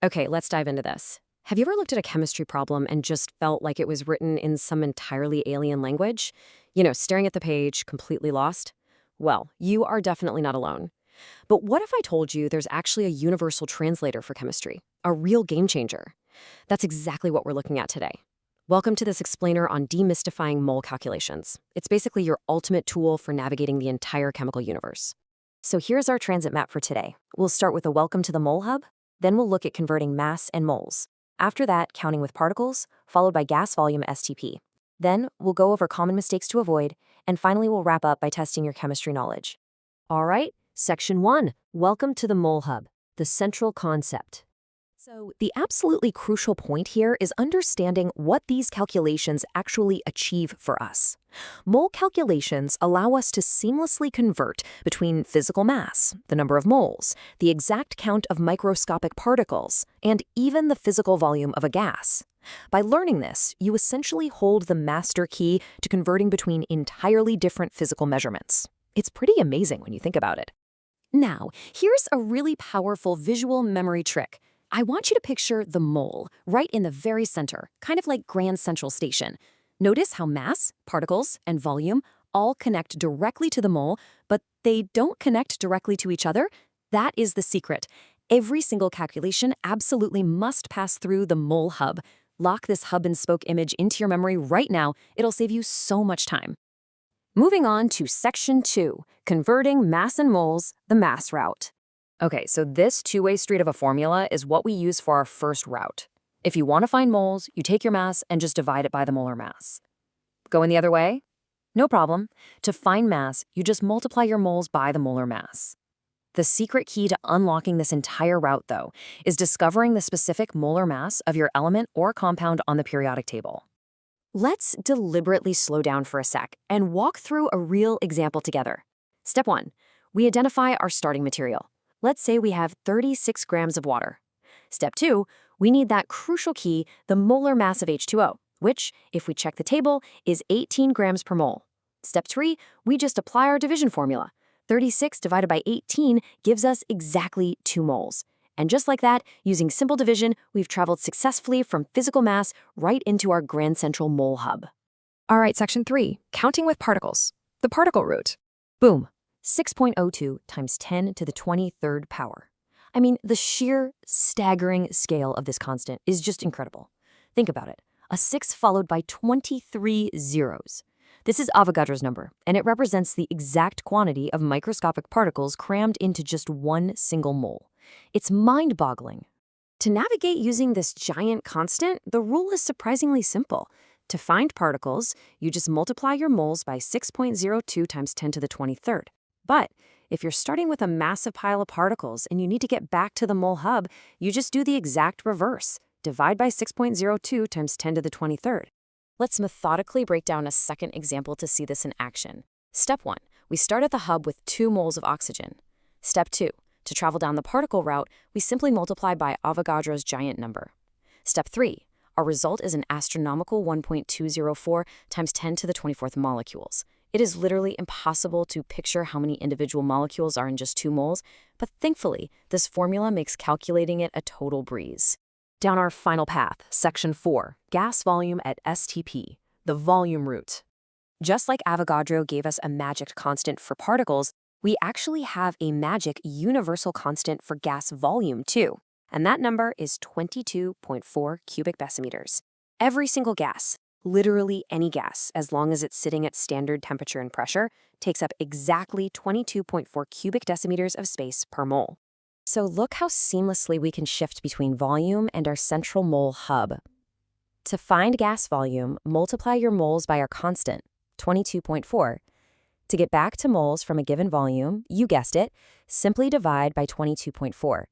Okay, let's dive into this. Have you ever looked at a chemistry problem and just felt like it was written in some entirely alien language? Staring at the page, completely lost? Well, you are definitely not alone. But what if I told you there's actually a universal translator for chemistry? A real game changer? That's exactly what we're looking at today. Welcome to this explainer on demystifying mole calculations. It's basically your ultimate tool for navigating the entire chemical universe. So here's our transit map for today. We'll start with a welcome to the Mole Hub, then we'll look at converting mass and moles. After that, counting with particles, followed by gas volume STP. Then we'll go over common mistakes to avoid, and finally we'll wrap up by testing your chemistry knowledge. All right, Section 1, Welcome to the Mole Hub, the central concept. So the absolutely crucial point here is understanding what these calculations actually achieve for us. Mole calculations allow us to seamlessly convert between physical mass, the number of moles, the exact count of microscopic particles, and even the physical volume of a gas. By learning this, you essentially hold the master key to converting between entirely different physical measurements. It's pretty amazing when you think about it. Now, here's a really powerful visual memory trick. I want you to picture the mole, right in the very center, kind of like Grand Central Station. Notice how mass, particles, and volume all connect directly to the mole, but they don't connect directly to each other? That is the secret. Every single calculation absolutely must pass through the mole hub. Lock this hub and spoke image into your memory right now. It'll save you so much time. Moving on to Section 2, Converting Mass and Moles, the mass route. Okay, so this two-way street of a formula is what we use for our first route. If you want to find moles, you take your mass and just divide it by the molar mass. Going the other way? No problem. To find mass, you just multiply your moles by the molar mass. The secret key to unlocking this entire route, though, is discovering the specific molar mass of your element or compound on the periodic table. Let's deliberately slow down for a sec and walk through a real example together. Step 1. We identify our starting material. Let's say we have 36 grams of water. Step 2, we need that crucial key, the molar mass of H2O, which, if we check the table, is 18 grams per mole. Step 3, we just apply our division formula. 36 divided by 18 gives us exactly 2 moles. And just like that, using simple division, we've traveled successfully from physical mass right into our Grand Central Mole Hub. All right, Section 3, Counting with particles. The particle root. Boom. 6.02 times 10 to the 23rd power. I mean, the sheer staggering scale of this constant is just incredible. Think about it. A 6 followed by 23 zeros. This is Avogadro's number, and it represents the exact quantity of microscopic particles crammed into just one single mole. It's mind-boggling. To navigate using this giant constant, the rule is surprisingly simple. To find particles, you just multiply your moles by 6.02 times 10 to the 23rd. But if you're starting with a massive pile of particles and you need to get back to the mole hub, you just do the exact reverse. Divide by 6.02 times 10 to the 23rd. Let's methodically break down a second example to see this in action. Step 1. We start at the hub with 2 moles of oxygen. Step 2. To travel down the particle route, we simply multiply by Avogadro's giant number. Step 3. Our result is an astronomical 1.204 times 10 to the 24th molecules. It is literally impossible to picture how many individual molecules are in just 2 moles, but thankfully, this formula makes calculating it a total breeze. Down our final path, Section 4, Gas volume at STP, the volume root. Just like Avogadro gave us a magic constant for particles, we actually have a magic universal constant for gas volume too, and that number is 22.4 cubic decimeters. Every single gas, literally any gas, as long as it's sitting at standard temperature and pressure, takes up exactly 22.4 cubic decimeters of space per mole. So look how seamlessly we can shift between volume and our central mole hub. To find gas volume, multiply your moles by our constant, 22.4. To get back to moles from a given volume, you guessed it, simply divide by 22.4.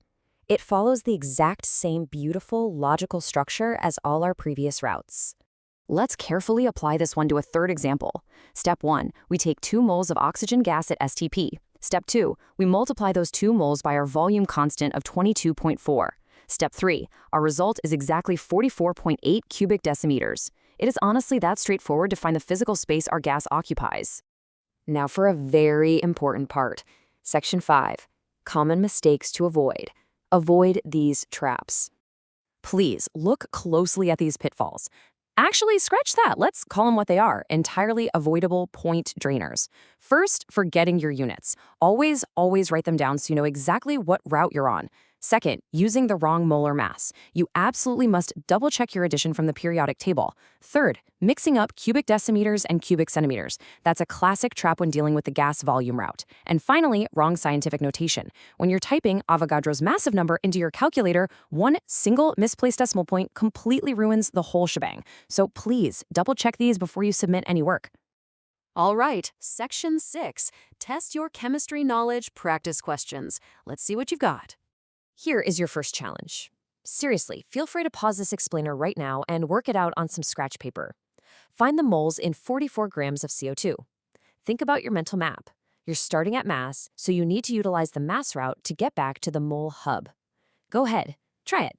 It follows the exact same beautiful logical structure as all our previous routes. Let's carefully apply this one to a third example. Step 1, we take 2 moles of oxygen gas at STP. Step 2, we multiply those 2 moles by our volume constant of 22.4. Step 3, our result is exactly 44.8 cubic decimeters. It is honestly that straightforward to find the physical space our gas occupies. Now for a very important part. Section 5, Common mistakes to avoid. Avoid these traps. Please look closely at these pitfalls. Actually, scratch that. Let's call them what they are, entirely avoidable point drainers. First, forgetting your units. Always write them down so you know exactly what route you're on. Second, using the wrong molar mass. You absolutely must double-check your addition from the periodic table. Third, mixing up cubic decimeters and cubic centimeters. That's a classic trap when dealing with the gas volume route. And finally, wrong scientific notation. When you're typing Avogadro's massive number into your calculator, one single misplaced decimal point completely ruins the whole shebang. So please, double-check these before you submit any work. All right, Section 6. Test your chemistry knowledge practice questions. Let's see what you've got. Here is your first challenge. Seriously, feel free to pause this explainer right now and work it out on some scratch paper. Find the moles in 44 grams of CO2. Think about your mental map. You're starting at mass, so you need to utilize the mass route to get back to the mole hub. Go ahead, try it.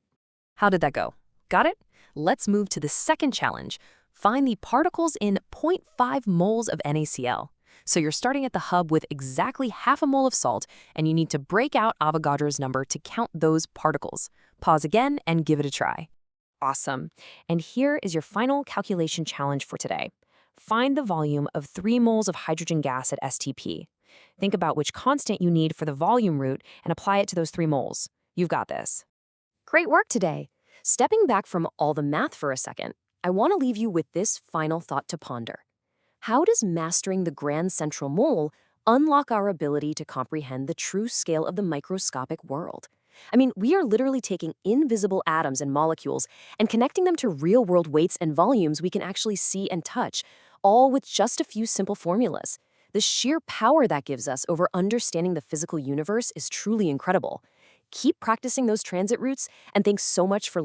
How did that go? Got it? Let's move to the second challenge. Find the particles in 0.5 moles of NaCl. So you're starting at the hub with exactly half a mole of salt, and you need to break out Avogadro's number to count those particles. Pause again and give it a try. Awesome. And here is your final calculation challenge for today. Find the volume of 3 moles of hydrogen gas at STP. Think about which constant you need for the volume root and apply it to those 3 moles. You've got this. Great work today. Stepping back from all the math for a second, I want to leave you with this final thought to ponder. How does mastering the grand central mole unlock our ability to comprehend the true scale of the microscopic world? I mean, we are literally taking invisible atoms and molecules and connecting them to real-world weights and volumes we can actually see and touch, all with just a few simple formulas. The sheer power that gives us over understanding the physical universe is truly incredible. Keep practicing those transit routes, and thanks so much for